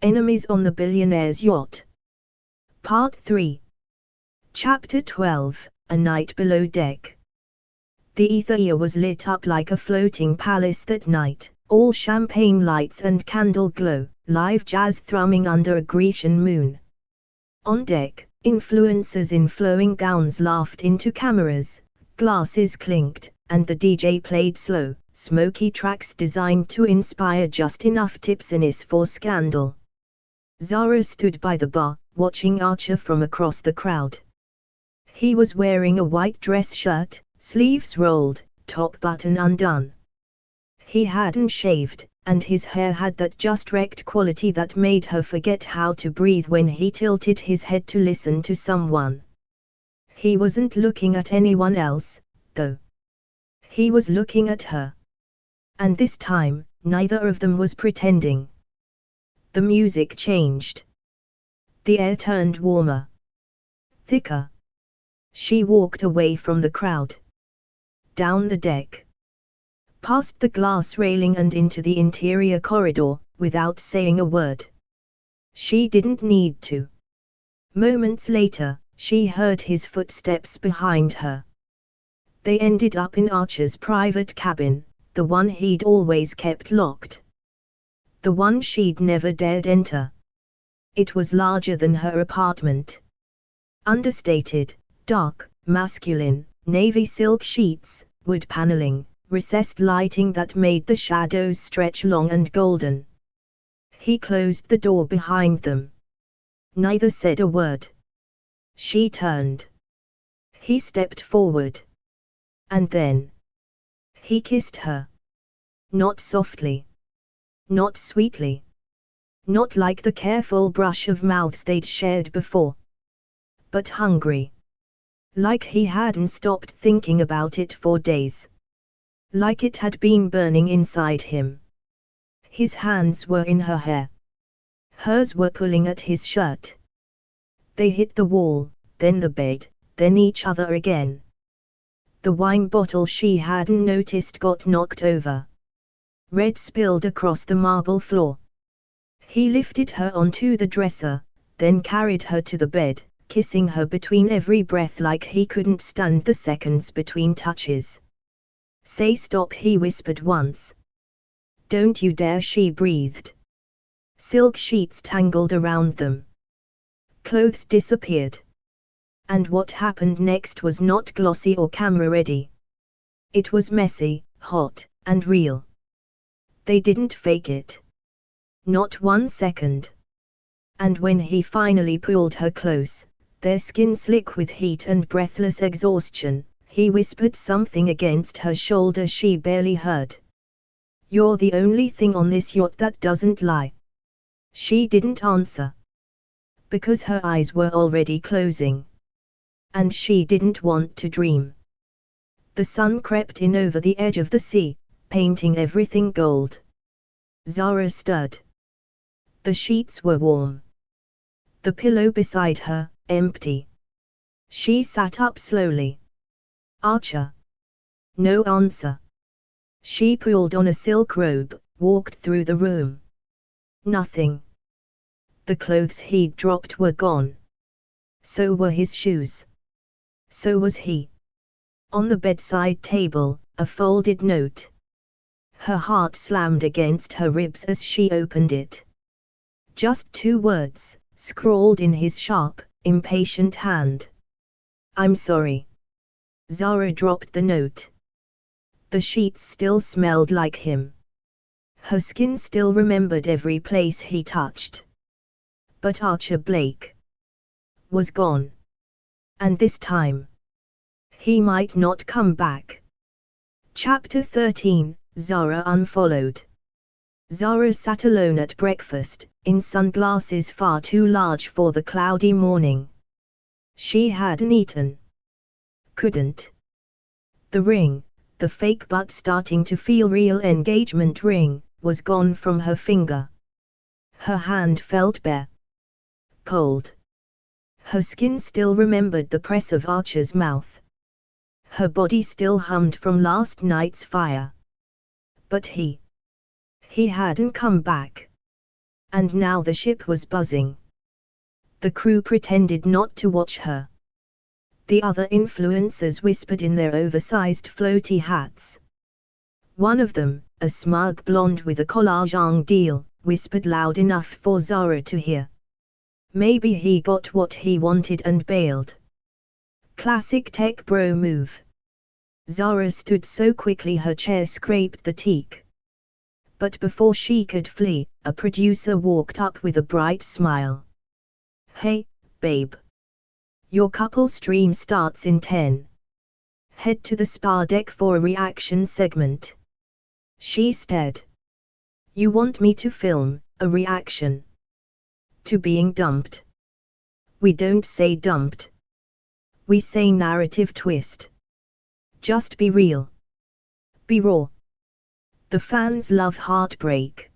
Enemies on the Billionaire's Yacht. Part 3. Chapter 12, A Night Below Deck. The ether was lit up like a floating palace that night, all champagne lights and candle glow, live jazz thrumming under a Grecian moon. On deck, influencers in flowing gowns laughed into cameras, glasses clinked, and the DJ played slow, smoky tracks designed to inspire just enough tipsiness for scandal. Zara stood by the bar, watching Archer from across the crowd. He was wearing a white dress shirt, sleeves rolled, top button undone. He hadn't shaved, and his hair had that just wrecked quality that made her forget how to breathe when he tilted his head to listen to someone. He wasn't looking at anyone else, though. He was looking at her. And this time, neither of them was pretending. The music changed. The air turned warmer. Thicker. She walked away from the crowd. Down the deck. Past the glass railing and into the interior corridor, without saying a word. She didn't need to. Moments later, she heard his footsteps behind her. They ended up in Archer's private cabin, the one he'd always kept locked. The one she'd never dared enter. It was larger than her apartment. Understated, dark, masculine, navy silk sheets, wood paneling, recessed lighting that made the shadows stretch long and golden. He closed the door behind them. Neither said a word. She turned. He stepped forward. And then he kissed her. Not softly. Not sweetly. Not like the careful brush of mouths they'd shared before. But hungry. Like he hadn't stopped thinking about it for days. Like it had been burning inside him. His hands were in her hair. Hers were pulling at his shirt. They hit the wall, then the bed, then each other again. The wine bottle she hadn't noticed got knocked over. Red spilled across the marble floor. He lifted her onto the dresser, then carried her to the bed, kissing her between every breath like he couldn't stand the seconds between touches. Say stop, he whispered once. Don't you dare, she breathed. Silk sheets tangled around them. Clothes disappeared. And what happened next was not glossy or camera ready. It was messy, hot, and real. They didn't fake it. Not 1 second. And when he finally pulled her close, their skin slick with heat and breathless exhaustion, he whispered something against her shoulder she barely heard. You're the only thing on this yacht that doesn't lie. She didn't answer. Because her eyes were already closing. And she didn't want to dream. The sun crept in over the edge of the sea, painting everything gold. Zara stirred. The sheets were warm. The pillow beside her, empty. She sat up slowly. Archer. No answer. She pulled on a silk robe, walked through the room. Nothing. The clothes he'd dropped were gone. So were his shoes. So was he. On the bedside table, a folded note. Her heart slammed against her ribs as she opened it. Just 2 words, scrawled in his sharp, impatient hand. I'm sorry. Zara dropped the note. The sheets still smelled like him. Her skin still remembered every place he touched. But Archer Blake was gone. And this time, he might not come back. Chapter 13, Zara unfollowed. Zara sat alone at breakfast, in sunglasses far too large for the cloudy morning. She hadn't eaten. Couldn't. The ring, the fake but starting to feel real engagement ring, was gone from her finger. Her hand felt bare. Cold. Her skin still remembered the press of Archer's mouth. Her body still hummed from last night's fire. But he hadn't come back. And now the ship was buzzing. The crew pretended not to watch her. The other influencers whispered in their oversized floaty hats. One of them, a smug blonde with a collagen deal, whispered loud enough for Zara to hear. Maybe he got what he wanted and bailed. Classic tech bro move. Zara stood so quickly her chair scraped the teak. But before she could flee, a producer walked up with a bright smile. Hey, babe. Your couple stream starts in 10. Head to the spa deck for a reaction segment. She stared. You want me to film a reaction to being dumped? We don't say dumped. We say narrative twist. Just be real. Be raw. The fans love heartbreak.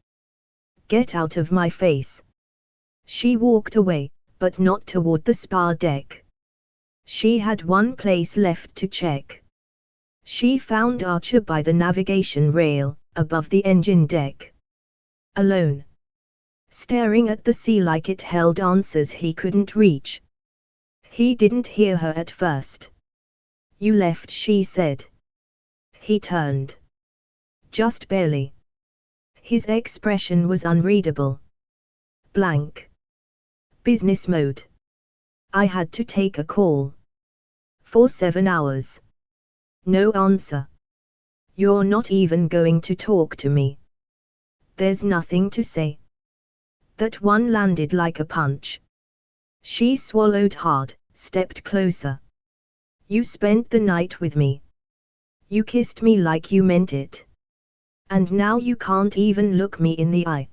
Get out of my face. She walked away, but not toward the spa deck. She had one place left to check. She found Archer by the navigation rail, above the engine deck. Alone. Staring at the sea like it held answers he couldn't reach. He didn't hear her at first. You left, she said. He turned. Just barely. His expression was unreadable. Blank. Business mode. I had to take a call. For 7 hours. No answer. You're not even going to talk to me. There's nothing to say. That one landed like a punch. She swallowed hard, stepped closer. You spent the night with me. You kissed me like you meant it. And now you can't even look me in the eye.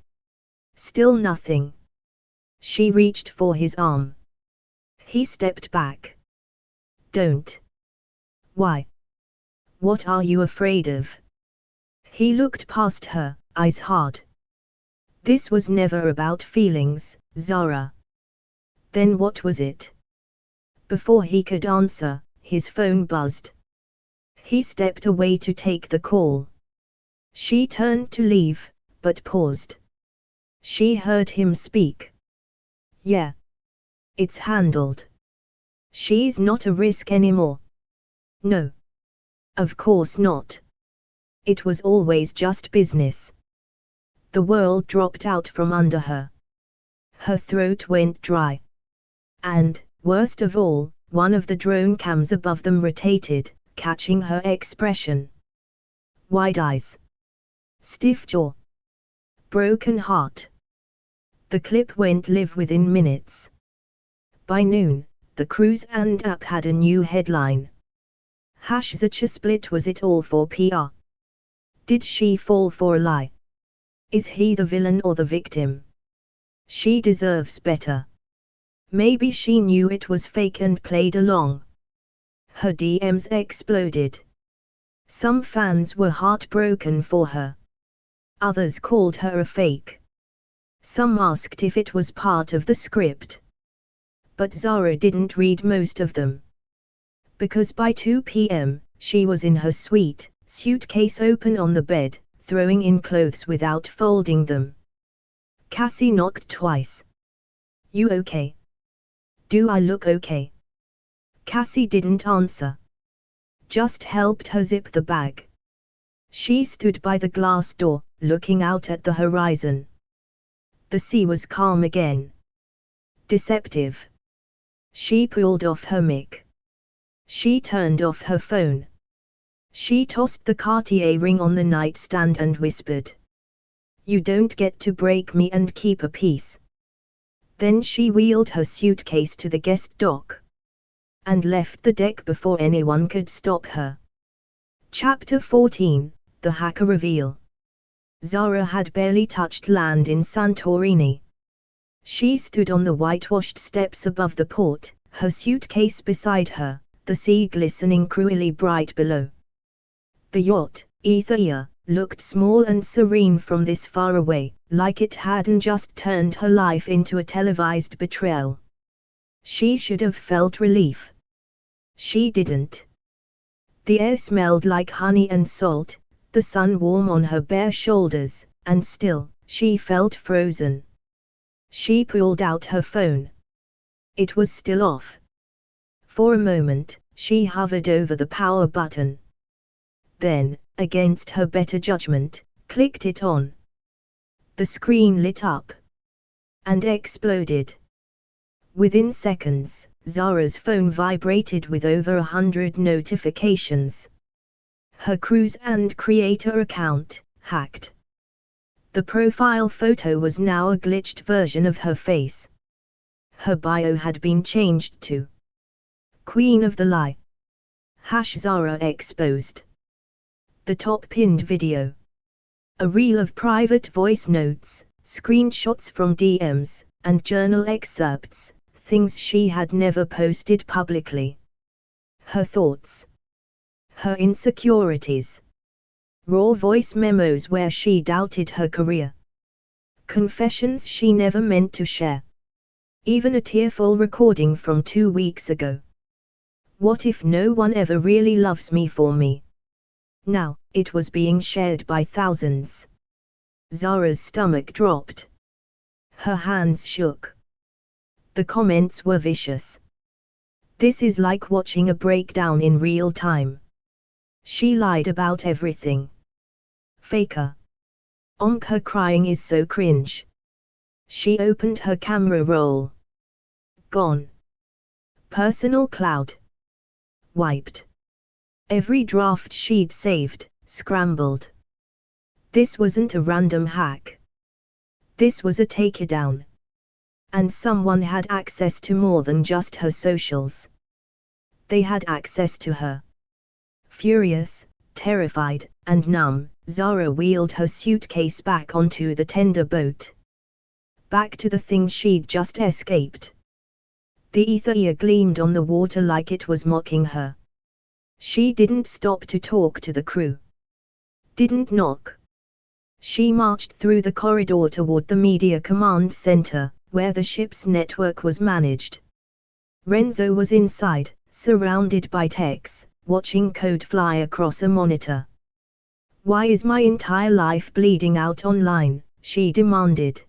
Still nothing. She reached for his arm. He stepped back. Don't. Why? What are you afraid of? He looked past her, eyes hard. This was never about feelings, Zara. Then what was it? Before he could answer, his phone buzzed. He stepped away to take the call. She turned to leave, but paused. She heard him speak. Yeah. It's handled. She's not a risk anymore. No. Of course not. It was always just business. The world dropped out from under her. Her throat went dry. And, worst of all, one of the drone cams above them rotated, catching her expression. Wide eyes. Stiff jaw. Broken heart. The clip went live within minutes. By noon, the cruise and app had a new headline. Such a split, was it all for PR? Did she fall for a lie? Is he the villain or the victim? She deserves better. Maybe she knew it was fake and played along. Her DMs exploded. Some fans were heartbroken for her. Others called her a fake. Some asked if it was part of the script. But Zara didn't read most of them. Because by 2 p.m., she was in her suite, suitcase open on the bed, throwing in clothes without folding them. Cassie knocked twice. You okay? Do I look okay? Cassie didn't answer. Just helped her zip the bag. She stood by the glass door, looking out at the horizon. The sea was calm again. Deceptive. She pulled off her mic. She turned off her phone. She tossed the Cartier ring on the nightstand and whispered. You don't get to break me and keep a peace. Then she wheeled her suitcase to the guest dock. And left the deck before anyone could stop her. Chapter 14, The Hacker Reveal. Zara had barely touched land in Santorini. She stood on the whitewashed steps above the port, her suitcase beside her, the sea glistening cruelly bright below. The yacht, Aegean, looked small and serene from this far away, like it hadn't just turned her life into a televised betrayal. She should have felt relief. She didn't. The air smelled like honey and salt, the sun warm on her bare shoulders, and still, she felt frozen. She pulled out her phone. It was still off. For a moment, she hovered over the power button. Then, against her better judgment, clicked it on. The screen lit up. And exploded. Within seconds, Zara's phone vibrated with over 100 notifications. Her cruise and creator account, hacked. The profile photo was now a glitched version of her face. Her bio had been changed to Queen of the Lie. #Zara exposed. The top pinned video. A reel of private voice notes, screenshots from DMs, and journal excerpts, things she had never posted publicly. Her thoughts. Her insecurities. Raw voice memos where she doubted her career. Confessions she never meant to share. Even a tearful recording from 2 weeks ago. What if no one ever really loves me for me? Now, it was being shared by thousands. Zara's stomach dropped. Her hands shook. The comments were vicious. This is like watching a breakdown in real time. She lied about everything. Faker. Her crying is so cringe. She opened her camera roll. Gone. Personal cloud. Wiped. Every draft she'd saved, scrambled. This wasn't a random hack. This was a takedown. And someone had access to more than just her socials. They had access to her. Furious, terrified, and numb, Zara wheeled her suitcase back onto the tender boat. Back to the thing she'd just escaped. The ether gleamed on the water like it was mocking her. She didn't stop to talk to the crew. Didn't knock. She marched through the corridor toward the media command center, where the ship's network was managed. Renzo was inside, surrounded by techs, watching code fly across a monitor. Why is my entire life bleeding out online? She demanded.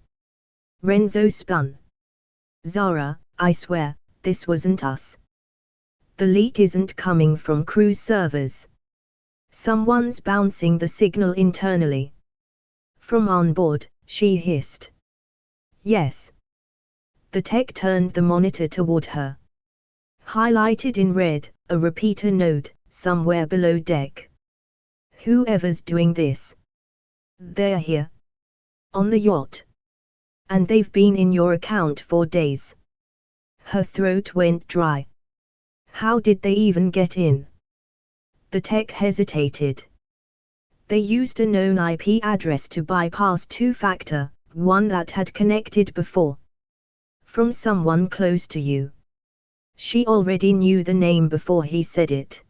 Renzo spun. Zara, I swear, this wasn't us. The leak isn't coming from cruise servers. Someone's bouncing the signal internally. From on board, she hissed. Yes. The tech turned the monitor toward her. Highlighted in red, a repeater node, somewhere below deck. Whoever's doing this. They're here. On the yacht. And they've been in your account for days. Her throat went dry. How did they even get in? The tech hesitated. They used a known IP address to bypass two-factor, one that had connected before. From someone close to you. She already knew the name before he said it.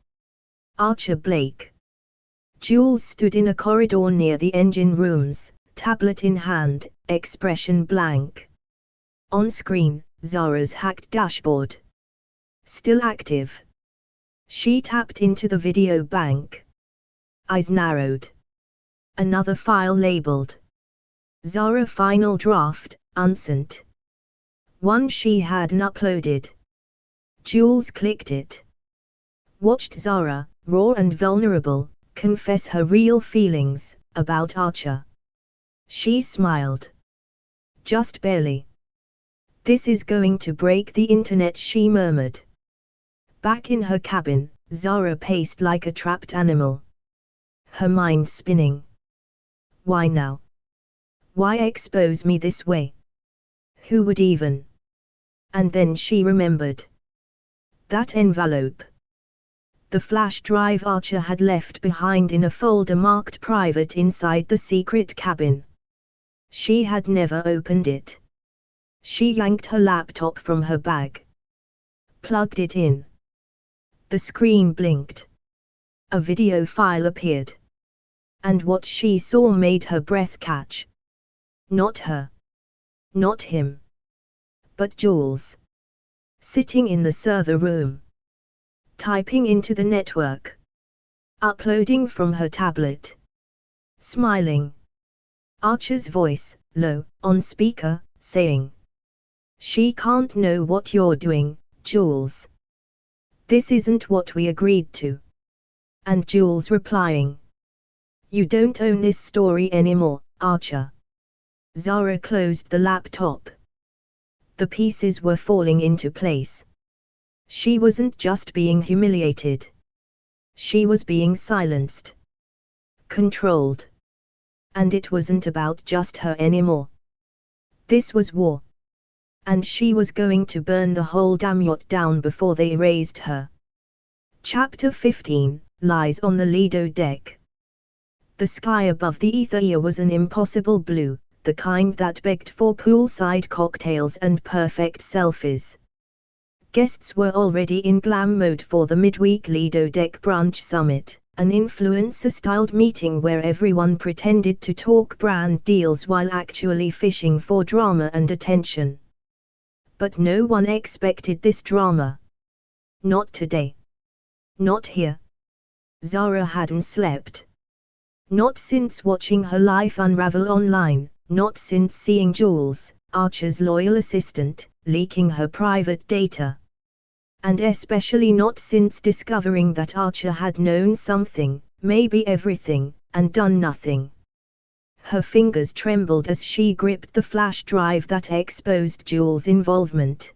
Archer Blake. Jules stood in a corridor near the engine rooms, tablet in hand, expression blank. On screen, Zara's hacked dashboard. Still active. She tapped into the video bank. Eyes narrowed. Another file labeled. Zara final draft, unsent. One she hadn't uploaded. Jules clicked it. Watched Zara, raw and vulnerable, confess her real feelings about Archer. She smiled. Just barely. This is going to break the internet, she murmured. Back in her cabin, Zara paced like a trapped animal. Her mind spinning. Why now? Why expose me this way? Who would even? And then she remembered. That envelope. The flash drive Archer had left behind in a folder marked private inside the secret cabin. She had never opened it. She yanked her laptop from her bag. Plugged it in. The screen blinked. A video file appeared. And what she saw made her breath catch. Not her. Not him. But Jules. Sitting in the server room. Typing into the network. Uploading from her tablet. Smiling. Archer's voice, low, on speaker, saying, She can't know what you're doing, Jules. This isn't what we agreed to. And Jules replying. You don't own this story anymore, Archer. Zara closed the laptop. The pieces were falling into place. She wasn't just being humiliated. She was being silenced. Controlled. And it wasn't about just her anymore. This was war. And she was going to burn the whole damn yacht down before they erased her. Chapter 15, Lies on the Lido Deck. The sky above the Aegean was an impossible blue, the kind that begged for poolside cocktails and perfect selfies. Guests were already in glam mode for the midweek Lido Deck brunch summit, an influencer-styled meeting where everyone pretended to talk brand deals while actually fishing for drama and attention. But no one expected this drama. Not today. Not here. Zara hadn't slept. Not since watching her life unravel online, not since seeing Jules, Archer's loyal assistant, leaking her private data. And especially not since discovering that Archer had known something, maybe everything, and done nothing. Her fingers trembled as she gripped the flash drive that exposed Jules' involvement.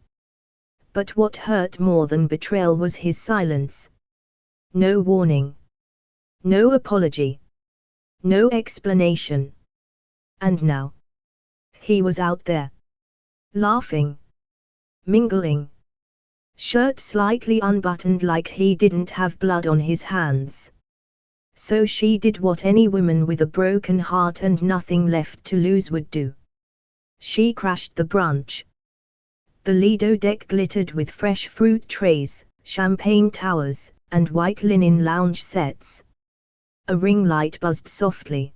But what hurt more than betrayal was his silence. No warning. No apology. No explanation. And now. He was out there. Laughing. Mingling. Shirt slightly unbuttoned like he didn't have blood on his hands. So she did what any woman with a broken heart and nothing left to lose would do. She crashed the brunch. The Lido deck glittered with fresh fruit trays, champagne towers, and white linen lounge sets. A ring light buzzed softly.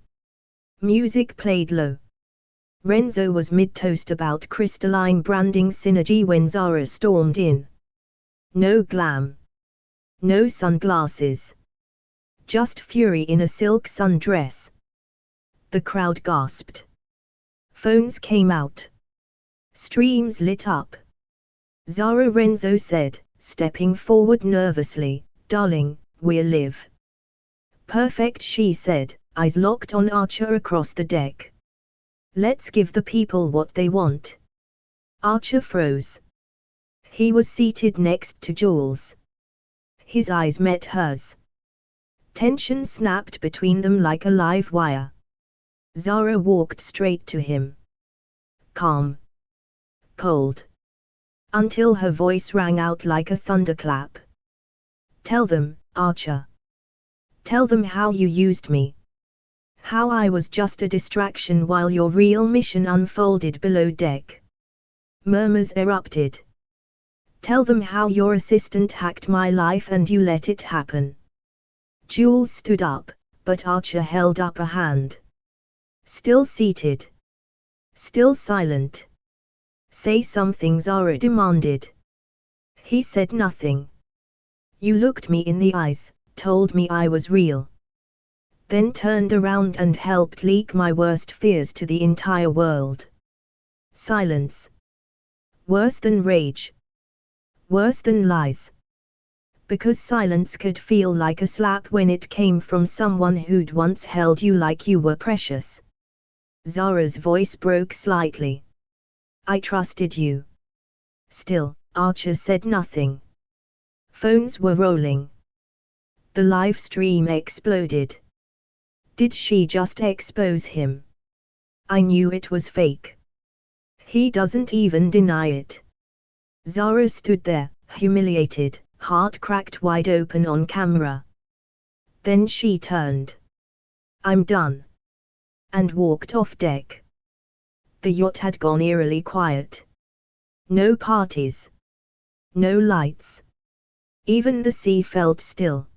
Music played low. Renzo was mid-toast about crystalline branding synergy when Zara stormed in. No glam. No sunglasses. Just fury in a silk sundress. The crowd gasped. Phones came out. Streams lit up. Zara, Renzo said, stepping forward nervously, "Darling, we'll live." "Perfect," she said, eyes locked on Archer across the deck. "Let's give the people what they want." Archer froze. He was seated next to Jules. His eyes met hers. Tension snapped between them like a live wire. Zara walked straight to him. Calm. Cold. Until her voice rang out like a thunderclap. "Tell them, Archer. Tell them how you used me. How I was just a distraction while your real mission unfolded below deck." Murmurs erupted. "Tell them how your assistant hacked my life and you let it happen." Jules stood up, but Archer held up a hand. Still seated. Still silent. "Say something," Zara demanded. He said nothing. "You looked me in the eyes, told me I was real. Then turned around and helped leak my worst fears to the entire world." Silence. Worse than rage. Worse than lies. Because silence could feel like a slap when it came from someone who'd once held you like you were precious. Zara's voice broke slightly. "I trusted you." Still, Archer said nothing. Phones were rolling. The live stream exploded. Did she just expose him? "I knew it was fake. He doesn't even deny it." Zara stood there, humiliated, heart cracked wide open on camera. Then she turned. "I'm done." And walked off deck. The yacht had gone eerily quiet. No parties. No lights. Even the sea felt still.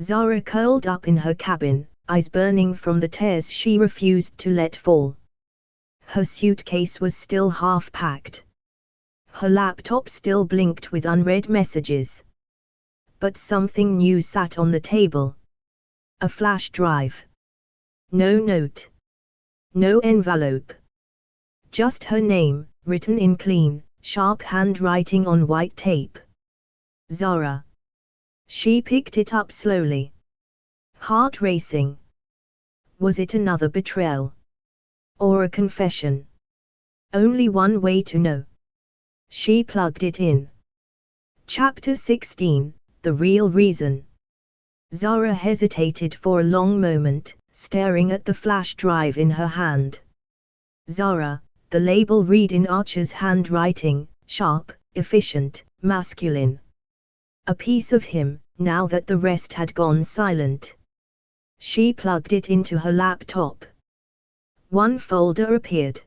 Zara curled up in her cabin, eyes burning from the tears she refused to let fall. Her suitcase was still half-packed. Her laptop still blinked with unread messages. But something new sat on the table. A flash drive. No note. No envelope. Just her name, written in clean, sharp handwriting on white tape. Zara. She picked it up slowly. Heart racing. Was it another betrayal? Or a confession? Only one way to know. She plugged it in. Chapter 16, The Real Reason. Zara hesitated for a long moment, staring at the flash drive in her hand. Zara, the label read in Archer's handwriting, sharp, efficient, masculine. A piece of him, now that the rest had gone silent. She plugged it into her laptop. One folder appeared.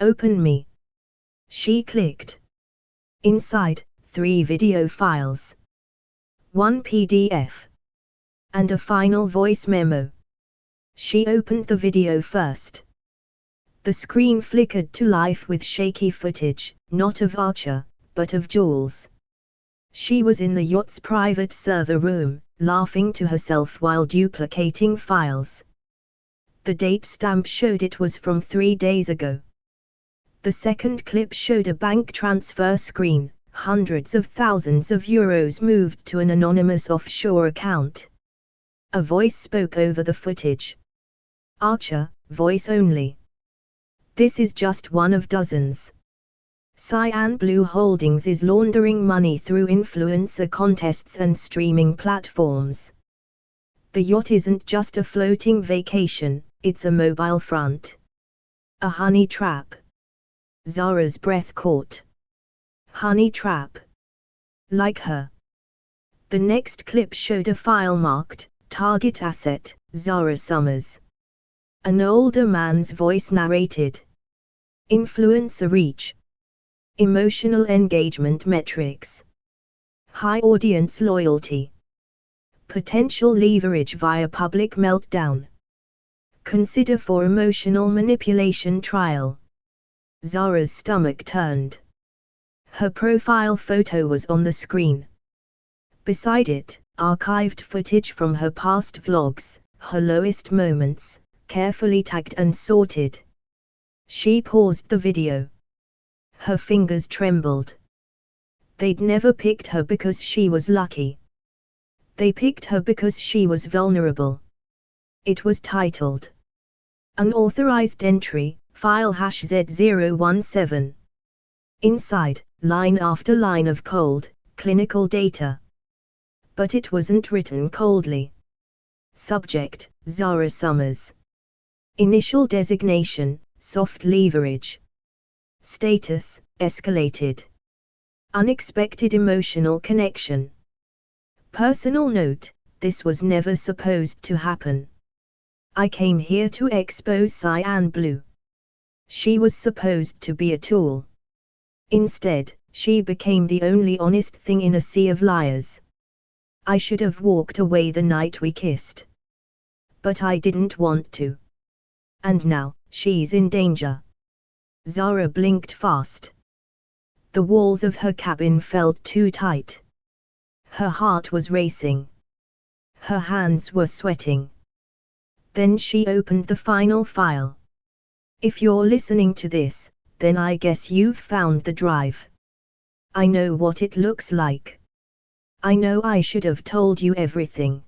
Open me. She clicked. Inside, 3 video files. 1 PDF. And a final voice memo. She opened the video first. The screen flickered to life with shaky footage, not of Archer, but of Jules. She was in the yacht's private server room, laughing to herself while duplicating files. The date stamp showed it was from 3 days ago. The second clip showed a bank transfer screen, hundreds of thousands of euros moved to an anonymous offshore account. A voice spoke over the footage. Archer, voice only. This is just one of dozens. Cyan Blue Holdings is laundering money through influencer contests and streaming platforms. The yacht isn't just a floating vacation, it's a mobile front. A honey trap. Zara's breath caught. Honey trap. Like her. The next clip showed a file marked, Target Asset, Zara Summers. An older man's voice narrated. Influencer reach. Emotional engagement metrics. High audience loyalty. Potential leverage via public meltdown. Consider for emotional manipulation trial. Zara's stomach turned. Her profile photo was on the screen. Beside it, archived footage from her past vlogs, her lowest moments, carefully tagged and sorted. She paused the video. Her fingers trembled. They'd never picked her because she was lucky. They picked her because she was vulnerable. It was titled Unauthorized Entry, File #Z017. Inside, line after line of cold, clinical data. But it wasn't written coldly. Subject, Zara Summers. Initial designation, soft leverage. Status, escalated. Unexpected emotional connection. Personal note, this was never supposed to happen. I came here to expose Cyan Blue. She was supposed to be a tool. Instead, she became the only honest thing in a sea of liars. I should have walked away the night we kissed. But I didn't want to. And now, she's in danger. Zara blinked fast. The walls of her cabin felt too tight. Her heart was racing. Her hands were sweating. Then she opened the final file. If you're listening to this, then I guess you've found the drive. I know what it looks like. I know I should have told you everything.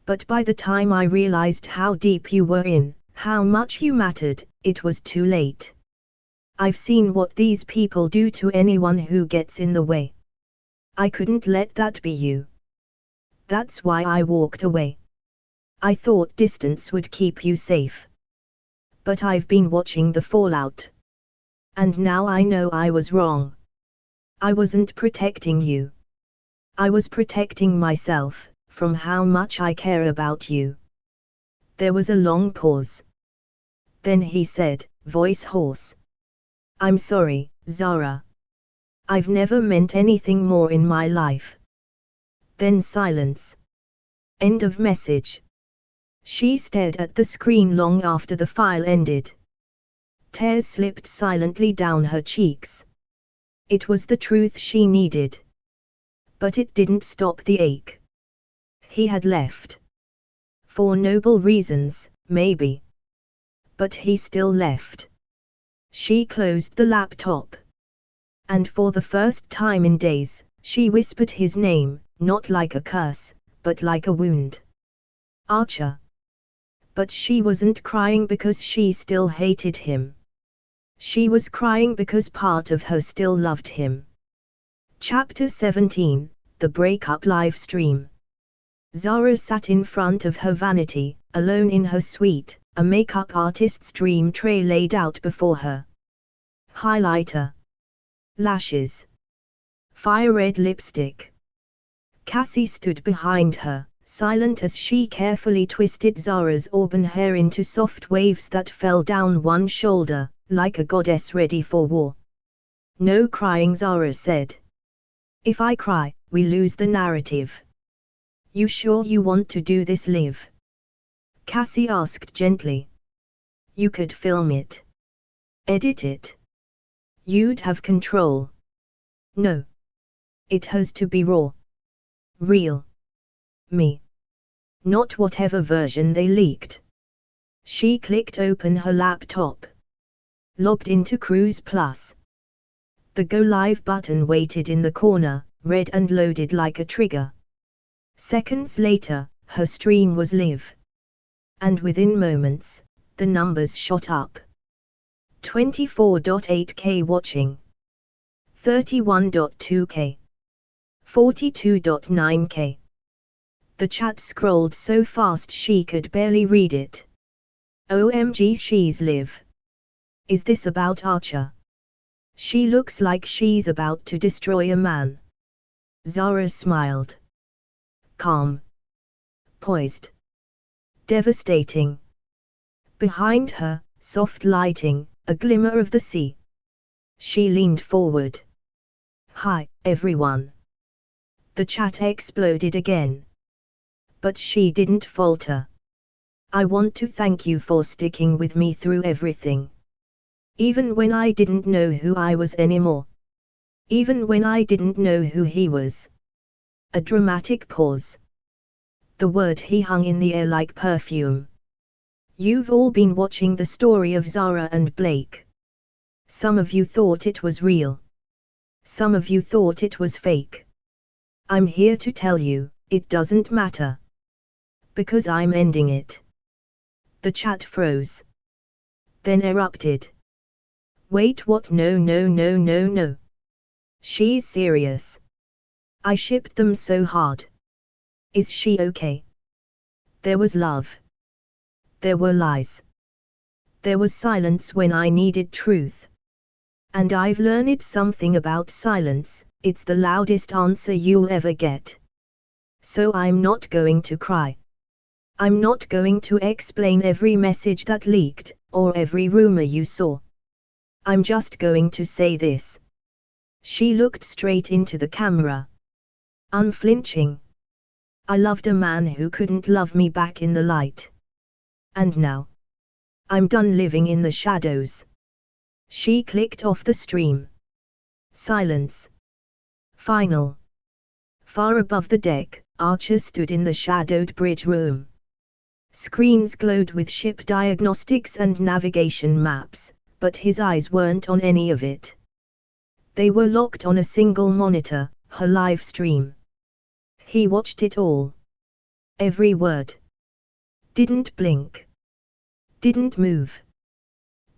But by the time I realized how deep you were in, how much you mattered, it was too late. I've seen what these people do to anyone who gets in the way. I couldn't let that be you. That's why I walked away. I thought distance would keep you safe. But I've been watching the fallout. And now I know I was wrong. I wasn't protecting you. I was protecting myself, from how much I care about you. There was a long pause. Then he said, voice hoarse. I'm sorry, Zara. I've never meant anything more in my life. Then silence. End of message. She stared at the screen long after the file ended. Tears slipped silently down her cheeks. It was the truth she needed. But it didn't stop the ache. He had left. For noble reasons, maybe. But he still left. She closed the laptop. And for the first time in days, she whispered his name, not like a curse, but like a wound. Archer. But she wasn't crying because she still hated him. She was crying because part of her still loved him. Chapter 17, The Breakup Live Stream. Zara sat in front of her vanity, alone in her suite, a makeup artist's dream tray laid out before her. Highlighter. Lashes. Fire-red lipstick. Cassie stood behind her, silent as she carefully twisted Zara's auburn hair into soft waves that fell down one shoulder, like a goddess ready for war. No crying, Zara said. If I cry, we lose the narrative. You sure you want to do this, Liv? Cassie asked gently. You could film it. Edit it. You'd have control. No. It has to be raw. Real. Me. Not whatever version they leaked. She clicked open her laptop. Logged into Cruise Plus. The Go Live button waited in the corner, red and loaded like a trigger. Seconds later, her stream was live. And within moments, the numbers shot up. 24.8K watching. 31.2K. 42.9K. The chat scrolled so fast she could barely read it. OMG, she's live. Is this about Archer? She looks like she's about to destroy a man. Zara smiled. Calm. Poised. Devastating. Behind her, soft lighting, a glimmer of the sea. She leaned forward. Hi, everyone. The chat exploded again. But she didn't falter. I want to thank you for sticking with me through everything. Even when I didn't know who I was anymore. Even when I didn't know who he was. A dramatic pause. The word he hung in the air like perfume. You've all been watching the story of Zara and Blake. Some of you thought it was real. Some of you thought it was fake. I'm here to tell you, it doesn't matter. Because I'm ending it. The chat froze. Then erupted. Wait, what? No, no, no, no, no. She's serious. I shipped them so hard. Is she okay? There was love. There were lies. There was silence when I needed truth. And I've learned something about silence, it's the loudest answer you'll ever get. So I'm not going to cry. I'm not going to explain every message that leaked, or every rumor you saw. I'm just going to say this. She looked straight into the camera. Unflinching. I loved a man who couldn't love me back in the light. And now. I'm done living in the shadows. She clicked off the stream. Silence. Final. Far above the deck, Archer stood in the shadowed bridge room. Screens glowed with ship diagnostics and navigation maps, but his eyes weren't on any of it. They were locked on a single monitor, her live stream. He watched it all. Every word. Didn't blink. Didn't move.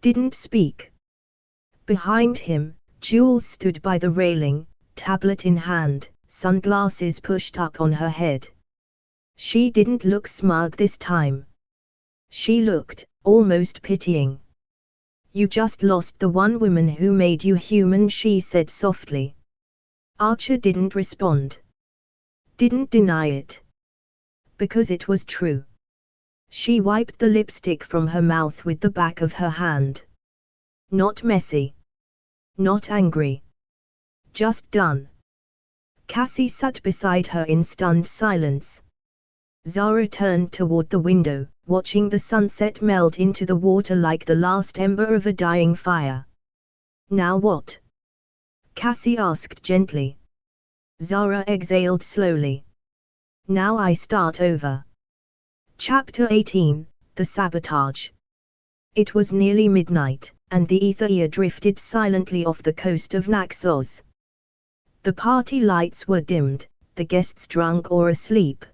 Didn't speak. Behind him, Jules stood by the railing, tablet in hand, sunglasses pushed up on her head. She didn't look smug this time. She looked, almost pitying. You just lost the one woman who made you human, she said softly. Archer didn't respond. Didn't deny it. Because it was true. She wiped the lipstick from her mouth with the back of her hand. Not messy. Not angry. Just done. Cassie sat beside her in stunned silence. Zara turned toward the window, watching the sunset melt into the water like the last ember of a dying fire. Now what? Cassie asked gently. Zara exhaled slowly. Now I start over. Chapter 18, The Sabotage. It was nearly midnight, and the Aegean drifted silently off the coast of Naxos. The party lights were dimmed, the guests drunk or asleep.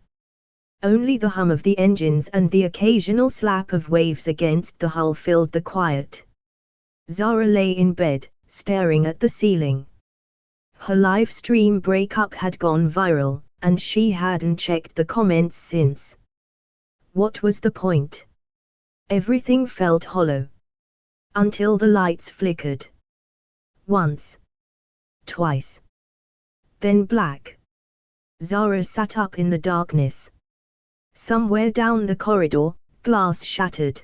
Only the hum of the engines and the occasional slap of waves against the hull filled the quiet. Zara lay in bed, staring at the ceiling. Her live stream breakup had gone viral, and she hadn't checked the comments since. What was the point? Everything felt hollow. Until the lights flickered. Once. Twice. Then black. Zara sat up in the darkness. Somewhere down the corridor, glass shattered.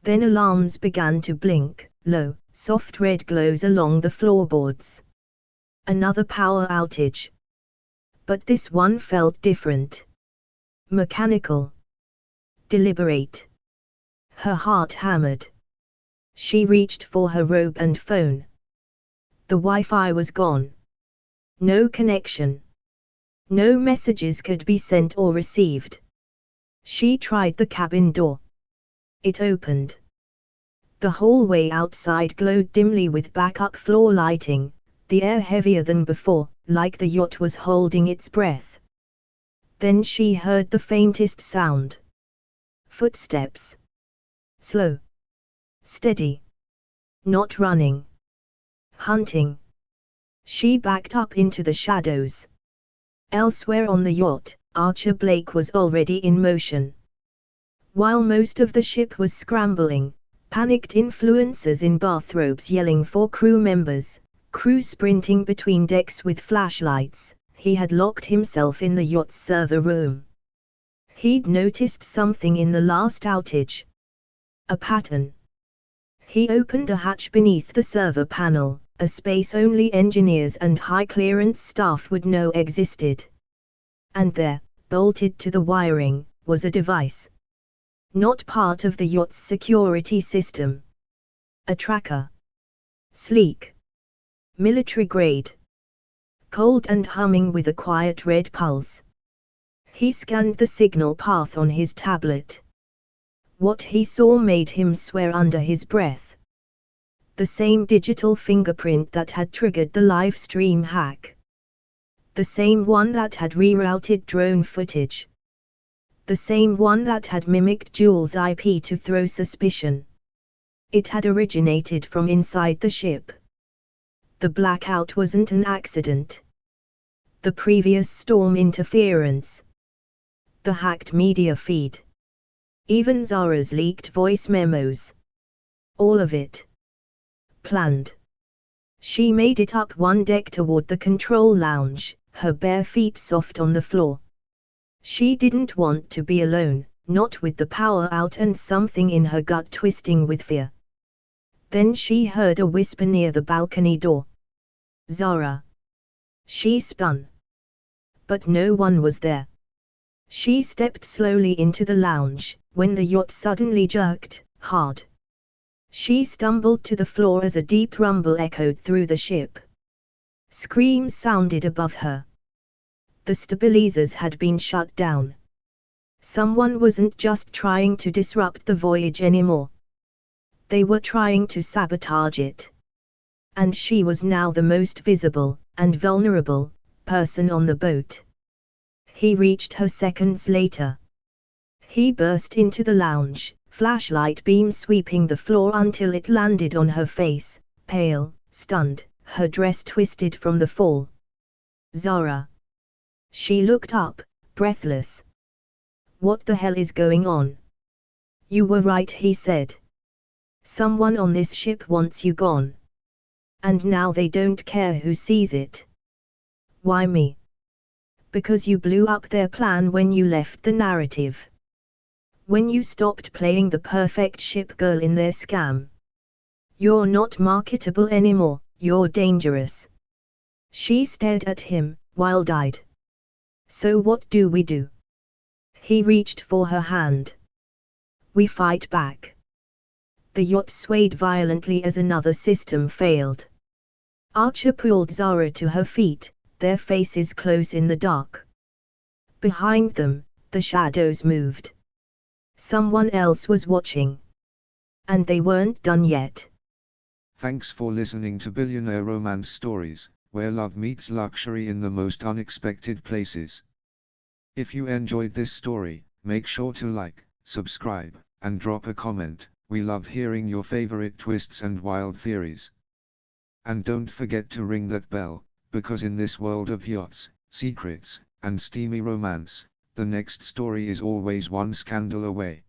Then alarms began to blink, low, soft red glows along the floorboards. Another power outage. But this one felt different. Mechanical. Deliberate. Her heart hammered. She reached for her robe and phone. The Wi-Fi was gone. No connection. No messages could be sent or received. She tried the cabin door. It opened. The hallway outside glowed dimly with backup floor lighting, the air heavier than before, like the yacht was holding its breath. Then she heard the faintest sound. Footsteps. Slow. Steady. Not running. Hunting. She backed up into the shadows. Elsewhere on the yacht, Archer Blake was already in motion. While most of the ship was scrambling, panicked influencers in bathrobes yelling for crew members, crew sprinting between decks with flashlights, he had locked himself in the yacht's server room. He'd noticed something in the last outage. A pattern. He opened a hatch beneath the server panel, a space only engineers and high-clearance staff would know existed. And there, bolted to the wiring, was a device. Not part of the yacht's security system. A tracker. Sleek. Military-grade. Cold and humming with a quiet red pulse. He scanned the signal path on his tablet. What he saw made him swear under his breath. The same digital fingerprint that had triggered the live stream hack. The same one that had rerouted drone footage. The same one that had mimicked Jules' IP to throw suspicion. It had originated from inside the ship. The blackout wasn't an accident. The previous storm interference. The hacked media feed. Even Zara's leaked voice memos. All of it. Planned. She made it up one deck toward the control lounge, her bare feet soft on the floor. She didn't want to be alone, not with the power out and something in her gut twisting with fear. Then she heard a whisper near the balcony door. Zara. She spun. But no one was there. She stepped slowly into the lounge, when the yacht suddenly jerked, hard. She stumbled to the floor as a deep rumble echoed through the ship. Screams sounded above her. The stabilizers had been shut down. Someone wasn't just trying to disrupt the voyage anymore. They were trying to sabotage it. And she was now the most visible, and vulnerable, person on the boat. He reached her seconds later. He burst into the lounge, flashlight beam sweeping the floor until it landed on her face, pale, stunned, her dress twisted from the fall. Zara. She looked up, breathless. What the hell is going on? You were right, he said. Someone on this ship wants you gone. And now they don't care who sees it. Why me? Because you blew up their plan when you left the narrative. When you stopped playing the perfect ship girl in their scam. You're not marketable anymore, you're dangerous. She stared at him, wild-eyed. So what do we do? He reached for her hand. We fight back. The yacht swayed violently as another system failed. Archer pulled Zara to her feet, their faces close in the dark. Behind them, the shadows moved. Someone else was watching. And they weren't done yet. Thanks for listening to Billionaire Romance Stories, where love meets luxury in the most unexpected places. If you enjoyed this story, make sure to like, subscribe, and drop a comment. We love hearing your favorite twists and wild theories. And don't forget to ring that bell, because in this world of yachts, secrets, and steamy romance, the next story is always one scandal away.